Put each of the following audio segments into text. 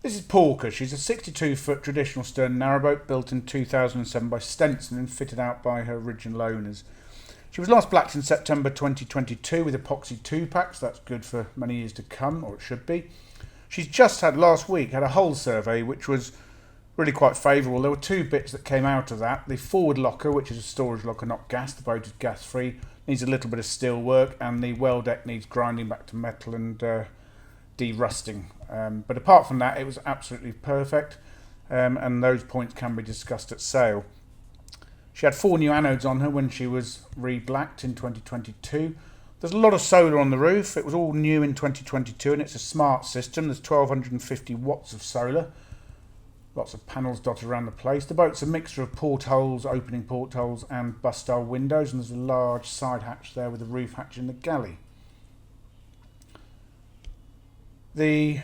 This is Porcus. She's a 62-foot traditional stern narrowboat built in 2007 by Stenson and fitted out by her original owners. She was last blacked in September 2022 with epoxy 2-packs. That's good for many years to come, or it should be. She's just had, last week, had a hull survey which was really quite favourable. There were two bits that came out of that. The forward locker, which is a storage locker, not gas, the boat is gas free, needs a little bit of steel work, and the well deck needs grinding back to metal and de-rusting. But apart from that, it was absolutely perfect, and those points can be discussed at sale. She had 4 new anodes on her when she was re-blacked in 2022. There's a lot of solar on the roof. It was all new in 2022, and it's a smart system. There's 1250 watts of solar. Lots of panels dotted around the place. The boat's a mixture of portholes, opening portholes, and bus-style windows, and there's a large side hatch there with a roof hatch in the galley. The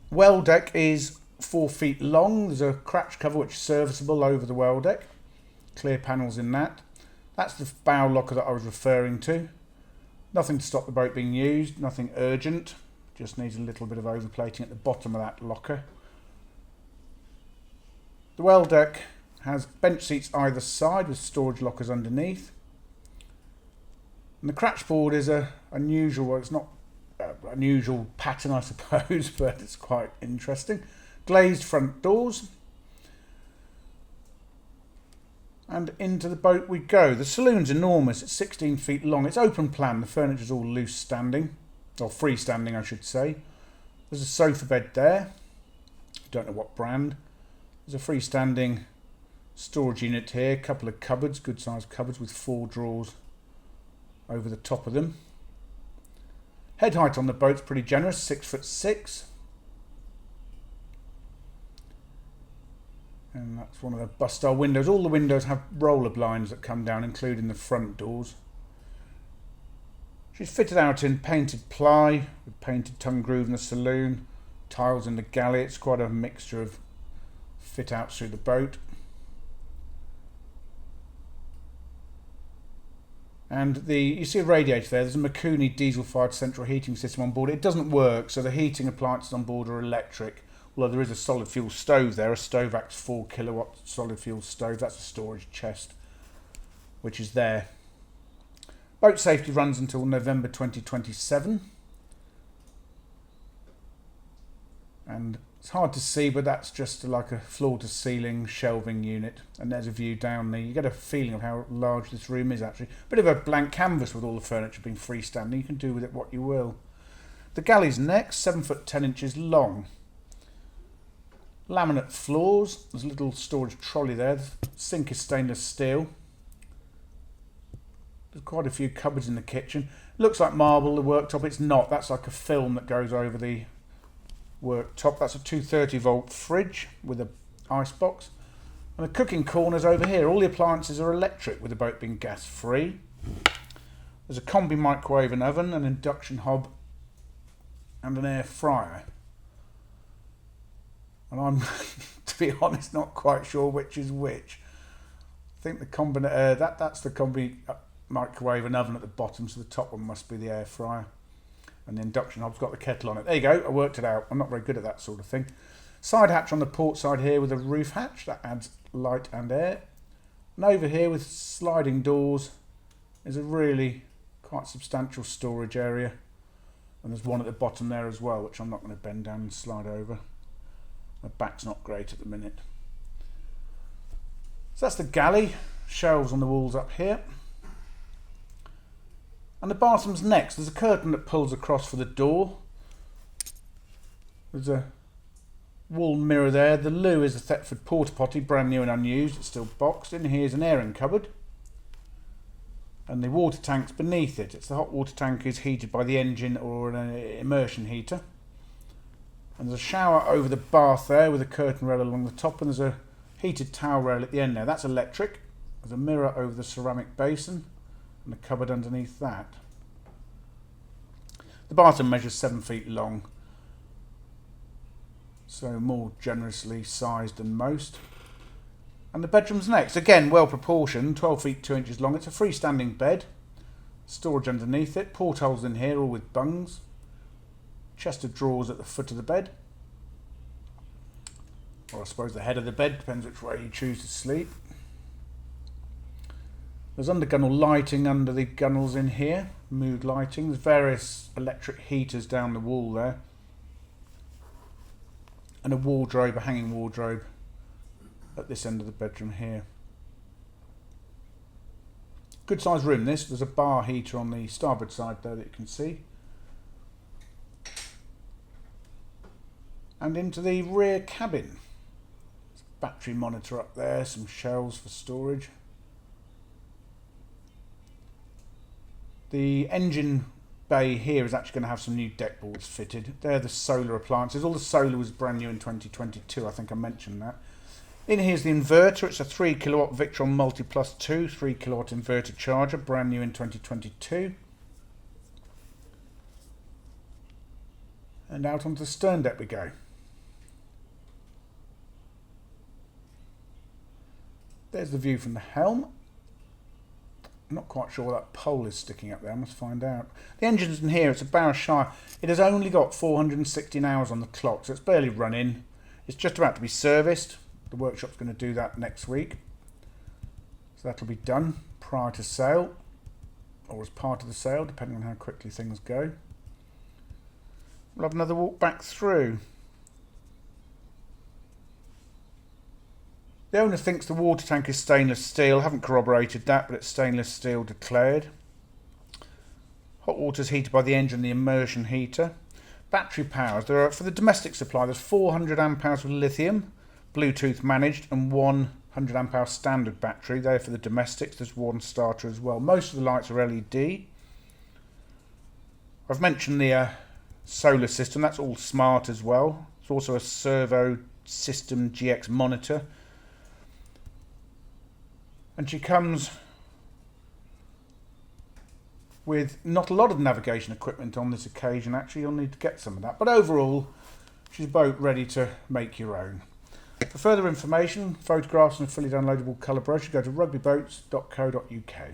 well deck is 4 feet long. There's a cratch cover which is serviceable over the well deck. Clear panels in that. That's the bow locker that I was referring to. Nothing to stop the boat being used, nothing urgent. Just needs a little bit of overplating at the bottom of that locker. The well deck has bench seats either side with storage lockers underneath. And the cratch board is a unusual, well, it's not unusual pattern I suppose, but it's quite interesting. Glazed front doors. And into the boat we go. The saloon's enormous, it's 16 feet long, it's open plan, the furniture's all loose standing, or freestanding I should say. There's a sofa bed there, don't know what brand. There's a freestanding storage unit here, a couple of cupboards, good sized cupboards with 4 drawers over the top of them. Head height on the boat's pretty generous, 6'6". And that's one of the bus style windows. All the windows have roller blinds that come down, including the front doors. She's fitted out in painted ply, with painted tongue groove in the saloon, tiles in the galley. It's quite a mixture of fit outs through the boat. And you see a radiator there. There's a Makuni diesel-fired central heating system on board. It doesn't work, so the heating appliances on board are electric. Although there is a solid fuel stove there, a Stovax 4 kilowatt solid fuel stove. That's a storage chest, which is there. Boat safety runs until November 2027. And it's hard to see, but that's just like a floor-to-ceiling shelving unit. And there's a view down there. You get a feeling of how large this room is actually. Bit of a blank canvas with all the furniture being freestanding. You can do with it what you will. The galley's next, 7 foot 10 inches long. Laminate floors. There's a little storage trolley there. The sink is stainless steel. There's quite a few cupboards in the kitchen. Looks like marble, the worktop. It's not. That's like a film that goes over the worktop. That's a 230 volt fridge with a ice box. And the cooking corner's over here. All the appliances are electric, with the boat being gas free. There's a combi microwave and oven, an induction hob, and an air fryer. And I'm, to be honest, not quite sure which is which. I think the that's the combi microwave and oven at the bottom, so the top one must be the air fryer. And the induction hob's got the kettle on it. There you go, I worked it out. I'm not very good at that sort of thing. Side hatch on the port side here with a roof hatch. That adds light and air. And over here with sliding doors is a really quite substantial storage area. And there's one at the bottom there as well, which I'm not going to bend down and slide over. My back's not great at the minute. So that's the galley. Shelves on the walls up here. And the bathroom's next. There's a curtain that pulls across for the door. There's a wall mirror there. The loo is a Thetford porta potty, brand new and unused. It's still boxed. In here's an airing cupboard. And the water tank's beneath it. It's the hot water tank is heated by the engine or an immersion heater. And there's a shower over the bath there with a curtain rail along the top, and there's a heated towel rail at the end there. That's electric. There's a mirror over the ceramic basin and a cupboard underneath that. The bathroom measures 7 feet long, so more generously sized than most. And the bedroom's next. Again, well proportioned, 12 feet 2 inches long. It's a freestanding bed, storage underneath it, portholes in here all with bungs. Chest of drawers at the foot of the bed. or I suppose the head of the bed, depends which way you choose to sleep. There's undergunnel lighting under the gunnels in here, mood lighting. There's various electric heaters down the wall there. And a wardrobe, a hanging wardrobe at this end of the bedroom here. Good sized room this. There's a bar heater on the starboard side there that you can see. And into the rear cabin. There's a battery monitor up there, some shelves for storage. The engine bay here is actually going to have some new deck boards fitted. They're the solar appliances. All the solar was brand new in 2022, I think I mentioned that. In here's the inverter. It's a 3 kilowatt Victron Multi Plus 2, 3 kilowatt inverter charger, brand new in 2022. And out onto the stern deck we go. There's the view from the helm. I'm not quite sure that pole is sticking up there, I must find out. The engine's in here, it's a Barrow Shire. It has only got 416 hours on the clock, so it's barely running. It's just about to be serviced. The workshop's going to do that next week. So that'll be done prior to sale, or as part of the sale, depending on how quickly things go. We'll have another walk back through. The owner thinks the water tank is stainless steel. Haven't corroborated that, but it's stainless steel declared. Hot water's heated by the engine, the immersion heater. Battery powers. There are, for the domestic supply, there's 400 amp hours with lithium, Bluetooth managed, and 100 amp hour standard battery. There for the domestics. There's one starter as well. Most of the lights are LED. I've mentioned the solar system. That's all smart as well. It's also a servo system GX monitor. And she comes with not a lot of navigation equipment on this occasion. Actually, you'll need to get some of that. But overall, she's a boat ready to make your own. For further information, photographs and a fully downloadable colour brochure, go to rugbyboats.co.uk.